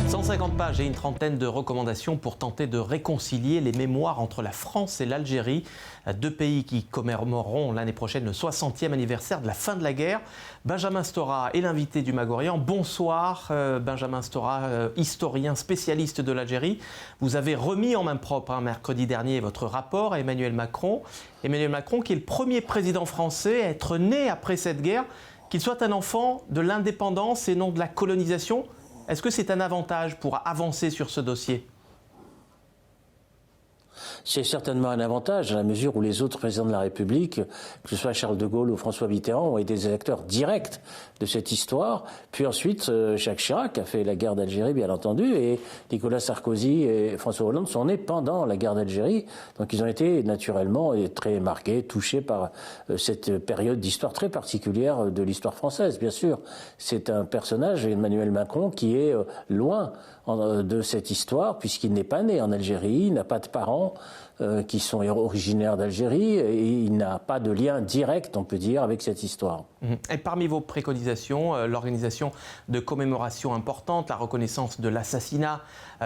150 pages et une trentaine de recommandations pour tenter de réconcilier les mémoires entre la France et l'Algérie, deux pays qui commémoreront l'année prochaine le 60e anniversaire de la fin de la guerre. Benjamin Stora est l'invité du Mag-Orient. Bonsoir Benjamin Stora, historien spécialiste de l'Algérie. Vous avez remis en main propre mercredi dernier votre rapport à Emmanuel Macron. Emmanuel Macron qui est le premier président français à être né après cette guerre, qu'il soit un enfant de l'indépendance et non de la colonisation. Est-ce que c'est un avantage pour avancer sur ce dossier ? C'est certainement un avantage, à la mesure où les autres présidents de la République, que ce soit Charles de Gaulle ou François Mitterrand, ont été des acteurs directs de cette histoire. Puis ensuite, Jacques Chirac a fait la guerre d'Algérie, bien entendu, et Nicolas Sarkozy et François Hollande sont nés pendant la guerre d'Algérie. Donc ils ont été naturellement très marqués, touchés par cette période d'histoire très particulière de l'histoire française, bien sûr. C'est un personnage, Emmanuel Macron, qui est loin de cette histoire, puisqu'il n'est pas né en Algérie, il n'a pas de parents qui sont originaires d'Algérie, et il n'a pas de lien direct, on peut dire, avec cette histoire. Et parmi vos préconisations, l'organisation de commémorations importantes, la reconnaissance de l'assassinat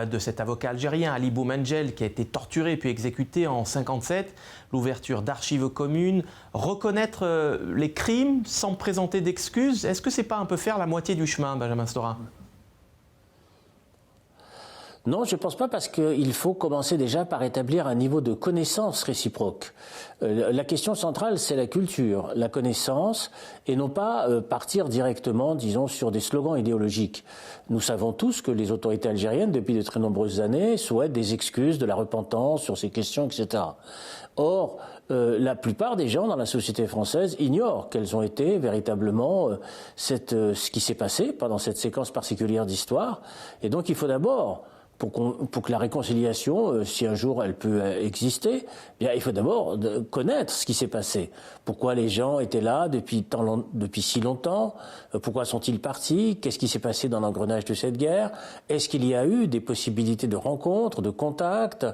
de cet avocat algérien, Ali Boumengel, qui a été torturé puis exécuté en 1957, l'ouverture d'archives communes, reconnaître les crimes sans présenter d'excuses, est-ce que c'est pas un peu faire la moitié du chemin, Benjamin Stora ? Non, je ne pense pas, parce qu'il faut commencer déjà par établir un niveau de connaissance réciproque. La question centrale, c'est la culture, la connaissance, et non pas partir directement, disons, sur des slogans idéologiques. Nous savons tous que les autorités algériennes, depuis de très nombreuses années, souhaitent des excuses, de la repentance sur ces questions, etc. Or, la plupart des gens dans la société française ignorent quelles ont été véritablement ce qui s'est passé pendant cette séquence particulière d'histoire. Et donc, il faut d'abord, pour que la réconciliation, si un jour elle peut exister, bien, il faut d'abord connaître ce qui s'est passé. Pourquoi les gens étaient là depuis si longtemps ? Pourquoi sont-ils partis ? Qu'est-ce qui s'est passé dans l'engrenage de cette guerre ? Est-ce qu'il y a eu des possibilités de rencontres, de contacts ?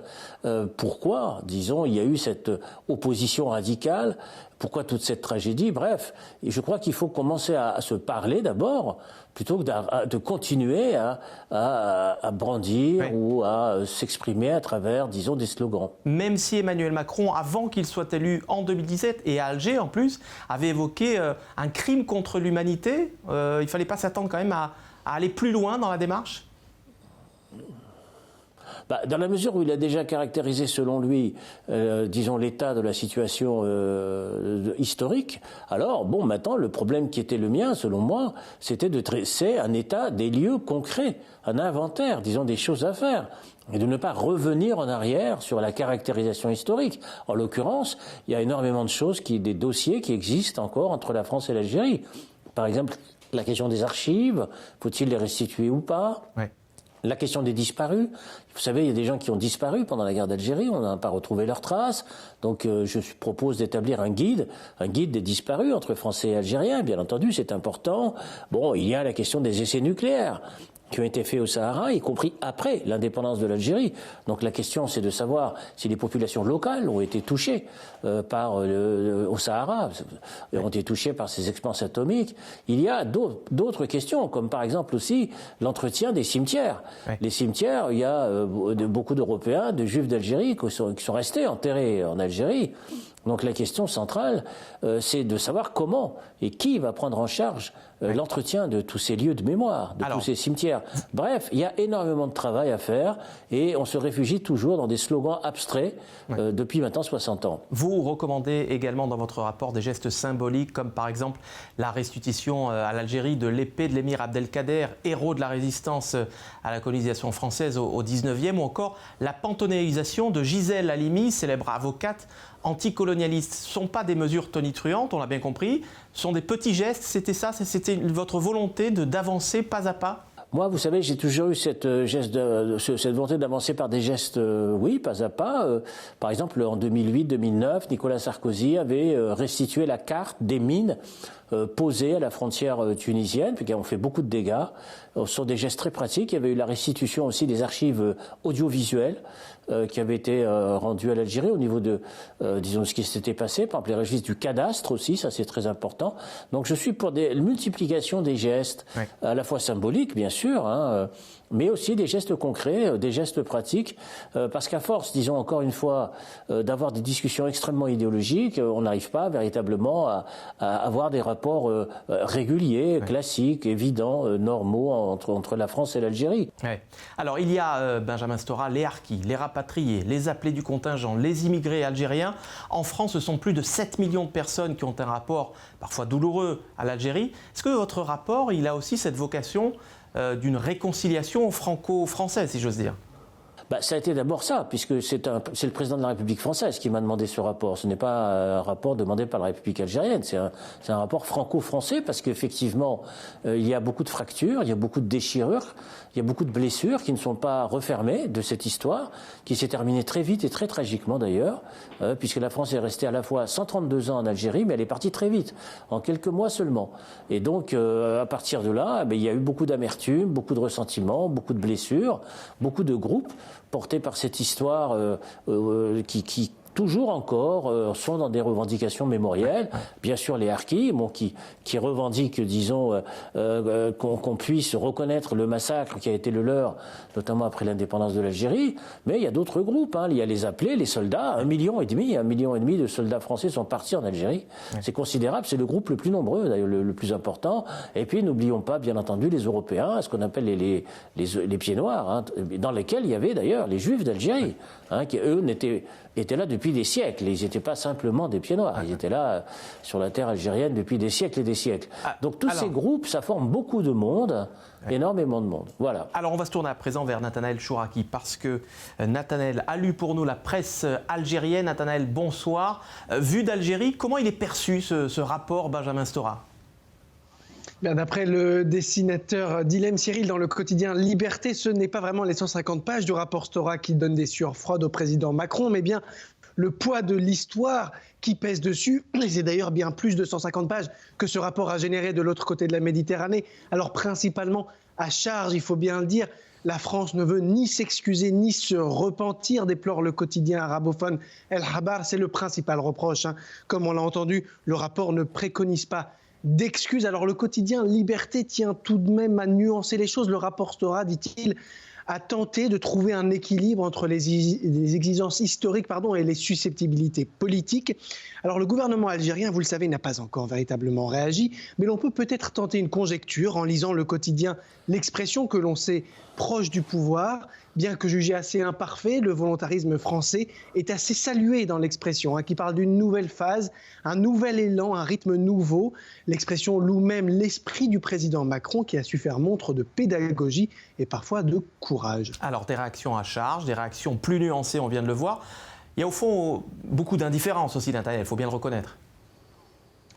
Pourquoi, disons, il y a eu cette opposition radicale ? Pourquoi toute cette tragédie ? Bref, et je crois qu'il faut commencer à se parler d'abord, plutôt que de continuer à brandir ou à s'exprimer à travers, disons, des slogans. Même si Emmanuel Macron, avant qu'il soit élu en 2017, et à Alger en plus, avait évoqué un crime contre l'humanité, il ne fallait pas s'attendre quand même à aller plus loin dans la démarche ? Dans la mesure où il a déjà caractérisé, selon lui, disons, l'état de la situation historique, alors, bon, maintenant, le problème qui était le mien, selon moi, c'était de dresser un état des lieux concrets, un inventaire, disons, des choses à faire, et de ne pas revenir en arrière sur la caractérisation historique. En l'occurrence, il y a énormément de choses, des dossiers qui existent encore entre la France et l'Algérie. Par exemple, la question des archives, faut-il les restituer ou pas ? La question des disparus. Vous savez, il y a des gens qui ont disparu pendant la guerre d'Algérie, on n'a pas retrouvé leurs traces. Donc je propose d'établir un guide des disparus entre Français et Algériens. Bien entendu, c'est important. Bon, il y a la question des essais nucléaires qui ont été faits au Sahara, y compris après l'indépendance de l'Algérie. Donc la question, c'est de savoir si les populations locales ont été touchées au Sahara, ont été touchées par ces expériences atomiques. Il y a d'autres questions, comme par exemple aussi l'entretien des cimetières. Les cimetières, il y a beaucoup d'Européens, de Juifs d'Algérie qui sont restés enterrés en Algérie. Donc la question centrale, c'est de savoir comment et qui va prendre en charge l'entretien de tous ces lieux de mémoire, tous ces cimetières. Bref, il y a énormément de travail à faire et on se réfugie toujours dans des slogans abstraits depuis maintenant 60 ans. Vous recommandez également dans votre rapport des gestes symboliques comme par exemple la restitution à l'Algérie de l'épée de l'émir Abdelkader, héros de la résistance à la colonisation française au 19e, ou encore la panthéonisation de Gisèle Halimi, célèbre avocate anticolonialiste. Ce ne sont pas des mesures tonitruantes, on l'a bien compris, ce sont des petits gestes. C'était ça, c'était votre volonté d'avancer pas à pas ? Moi, vous savez, j'ai toujours eu cette volonté d'avancer par des gestes, oui, pas à pas. Par exemple, en 2008-2009, Nicolas Sarkozy avait restitué la carte des mines posées à la frontière tunisienne, puis qui ont fait beaucoup de dégâts. Ce sont des gestes très pratiques. Il y avait eu la restitution aussi des archives audiovisuelles qui avaient été rendues à l'Algérie au niveau de, disons, ce qui s'était passé. Par exemple, les registres du cadastre aussi, ça c'est très important. Donc je suis pour une multiplication des gestes, à la fois symboliques, bien sûr, sûr, hein, mais aussi des gestes concrets, des gestes pratiques, parce qu'à force, disons encore une fois, d'avoir des discussions extrêmement idéologiques, on n'arrive pas véritablement à avoir des rapports réguliers, classiques, évidents, normaux entre la France et l'Algérie. Ouais. Alors il y a, Benjamin Stora, les harkis, les rapatriés, les appelés du contingent, les immigrés algériens. En France, ce sont plus de 7 millions de personnes qui ont un rapport parfois douloureux à l'Algérie. Est-ce que votre rapport, il a aussi cette vocation d'une réconciliation franco-française, si j'ose dire ? Ça a été d'abord ça, puisque c'est le président de la République française qui m'a demandé ce rapport. Ce n'est pas un rapport demandé par la République algérienne, c'est un rapport franco-français, parce qu'effectivement, il y a beaucoup de fractures, il y a beaucoup de déchirures, il y a beaucoup de blessures qui ne sont pas refermées de cette histoire, qui s'est terminée très vite et très tragiquement d'ailleurs, puisque la France est restée à la fois 132 ans en Algérie, mais elle est partie très vite, en quelques mois seulement. Et donc, à partir de là, il y a eu beaucoup d'amertume, beaucoup de ressentiment, beaucoup de blessures, beaucoup de groupes portés par cette histoire qui toujours encore sont dans des revendications mémorielles. Bien sûr, les harkis, qui revendiquent, disons, qu'on puisse reconnaître le massacre qui a été le leur, notamment après l'indépendance de l'Algérie. Mais il y a d'autres groupes. Hein. Il y a les appelés, les soldats. 1,5 million de soldats français sont partis en Algérie. Ouais. C'est considérable. C'est le groupe le plus nombreux, d'ailleurs, le plus important. Et puis, n'oublions pas, bien entendu, les Européens, ce qu'on appelle les pieds noirs, hein, dans lesquels il y avait d'ailleurs les Juifs d'Algérie, hein, qui, eux, étaient là depuis des siècles. Ils n'étaient pas simplement des pieds noirs. Ils étaient là sur la terre algérienne depuis des siècles et des siècles. Donc tous ces groupes, ça forme beaucoup de monde, énormément de monde. Voilà. Alors on va se tourner à présent vers Nathanaël Chouraki, parce que Nathanaël a lu pour nous la presse algérienne. Nathanaël, bonsoir. Vu d'Algérie, comment il est perçu ce rapport Benjamin Stora ? D'après le dessinateur Dilem Cyril dans le quotidien Liberté, ce n'est pas vraiment les 150 pages du rapport Stora qui donnent des sueurs froides au président Macron, mais bien le poids de l'histoire qui pèse dessus. Et c'est d'ailleurs bien plus de 150 pages que ce rapport a généré de l'autre côté de la Méditerranée. Alors principalement à charge, il faut bien le dire, la France ne veut ni s'excuser ni se repentir, déplore le quotidien arabophone El Habar. C'est le principal reproche. Comme on l'a entendu, le rapport ne préconise pas d'excuses. Alors le quotidien Liberté tient tout de même à nuancer les choses. Le rapport Stora, dit-il, a tenté de trouver un équilibre entre les exigences historiques et les susceptibilités politiques. Alors le gouvernement algérien, vous le savez, n'a pas encore véritablement réagi, mais l'on peut peut-être tenter une conjecture en lisant le quotidien L'Expression, que l'on sait proche du pouvoir. Bien que jugé assez imparfait, le volontarisme français est assez salué dans L'Expression, qui parle d'une nouvelle phase, un nouvel élan, un rythme nouveau. L'Expression loue même l'esprit du président Macron, qui a su faire montre de pédagogie et parfois de courage. Alors des réactions à charge, des réactions plus nuancées, on vient de le voir. Il y a au fond beaucoup d'indifférence aussi, Nathanaël, il faut bien le reconnaître.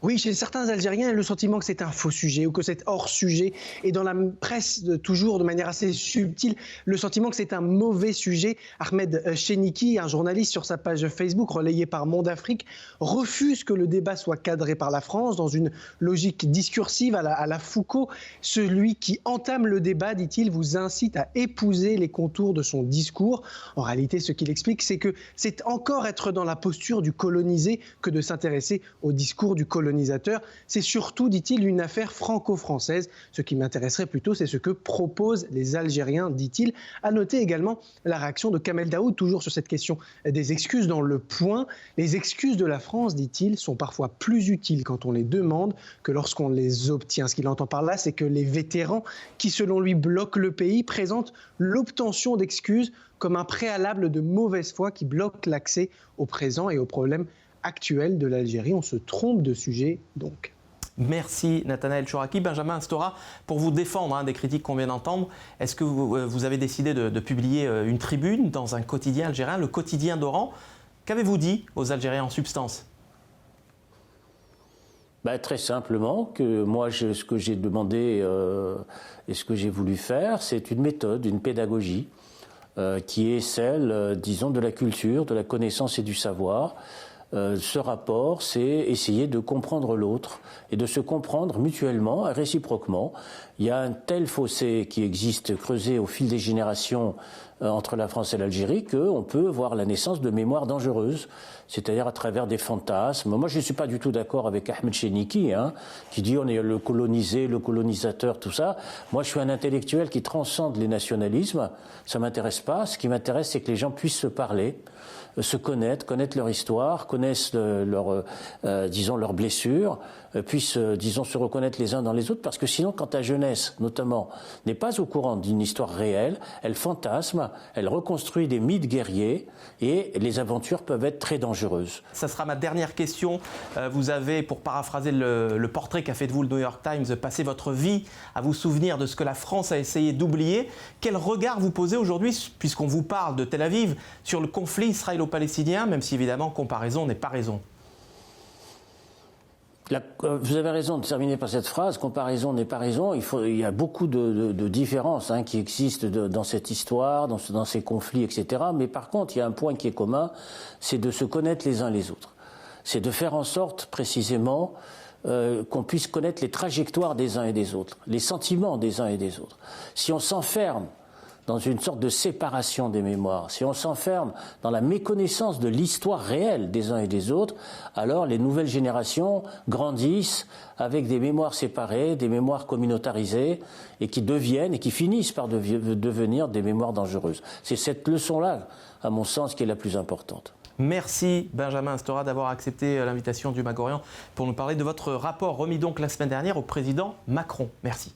Oui, chez certains Algériens, il y a le sentiment que c'est un faux sujet ou que c'est hors sujet. Et dans la presse, toujours de manière assez subtile, le sentiment que c'est un mauvais sujet. Ahmed Cheniki, un journaliste sur sa page Facebook relayée par Monde Afrique, refuse que le débat soit cadré par la France dans une logique discursive à la Foucault. Celui qui entame le débat, dit-il, vous incite à épouser les contours de son discours. En réalité, ce qu'il explique, c'est que c'est encore être dans la posture du colonisé que de s'intéresser au discours du colonisateur. C'est surtout, dit-il, une affaire franco-française. Ce qui m'intéresserait plutôt, c'est ce que proposent les Algériens, dit-il. À noter également la réaction de Kamel Daoud, toujours sur cette question des excuses dans Le Point. Les excuses de la France, dit-il, sont parfois plus utiles quand on les demande que lorsqu'on les obtient. Ce qu'il entend par là, c'est que les vétérans, qui selon lui bloquent le pays, présentent l'obtention d'excuses comme un préalable de mauvaise foi qui bloque l'accès au présent et aux problèmes actuelle de l'Algérie. On se trompe de sujet, donc. Merci Nathanaël Chouraki. Benjamin Stora, pour vous défendre des critiques qu'on vient d'entendre, est-ce que vous avez décidé de publier une tribune dans un quotidien algérien, le quotidien d'Oran? Qu'avez-vous dit aux Algériens en substance? Très simplement que moi, ce que j'ai demandé et ce que j'ai voulu faire, c'est une méthode, une pédagogie qui est celle, disons, de la culture, de la connaissance et du savoir, Ce rapport, c'est essayer de comprendre l'autre et de se comprendre mutuellement et réciproquement. Il y a un tel fossé qui existe, creusé au fil des générations entre la France et l'Algérie, qu'on peut voir la naissance de mémoires dangereuses, c'est-à-dire à travers des fantasmes. Moi, je ne suis pas du tout d'accord avec Ahmed Chéniki, qui dit on est le colonisé, le colonisateur, tout ça. Moi, je suis un intellectuel qui transcende les nationalismes. Ça ne m'intéresse pas. Ce qui m'intéresse, c'est que les gens puissent se parler, se connaître leur histoire, connaissent leurs blessures, puissent, se reconnaître les uns dans les autres, parce que sinon, quand ta jeunesse, notamment, n'est pas au courant d'une histoire réelle, elle fantasme, elle reconstruit des mythes guerriers, et les aventures peuvent être très dangereuses. Ça sera ma dernière question. Vous avez, pour paraphraser le portrait qu'a fait de vous le New York Times, passé votre vie à vous souvenir de ce que la France a essayé d'oublier. Quel regard vous posez aujourd'hui, puisqu'on vous parle de Tel Aviv, sur le conflit israélo-palestinien, même si évidemment comparaison n'est pas raison? Vous avez raison de terminer par cette phrase, comparaison n'est pas raison. Il y a beaucoup de différences qui existent dans cette histoire, dans ces conflits, etc. Mais par contre, il y a un point qui est commun, c'est de se connaître les uns les autres. C'est de faire en sorte, précisément, qu'on puisse connaître les trajectoires des uns et des autres, les sentiments des uns et des autres. Si on s'enferme dans une sorte de séparation des mémoires, si on s'enferme dans la méconnaissance de l'histoire réelle des uns et des autres, alors les nouvelles générations grandissent avec des mémoires séparées, des mémoires communautarisées, et qui finissent par devenir des mémoires dangereuses. C'est cette leçon-là, à mon sens, qui est la plus importante. Merci Benjamin Stora d'avoir accepté l'invitation du Mag-Orient pour nous parler de votre rapport remis donc la semaine dernière au président Macron. Merci.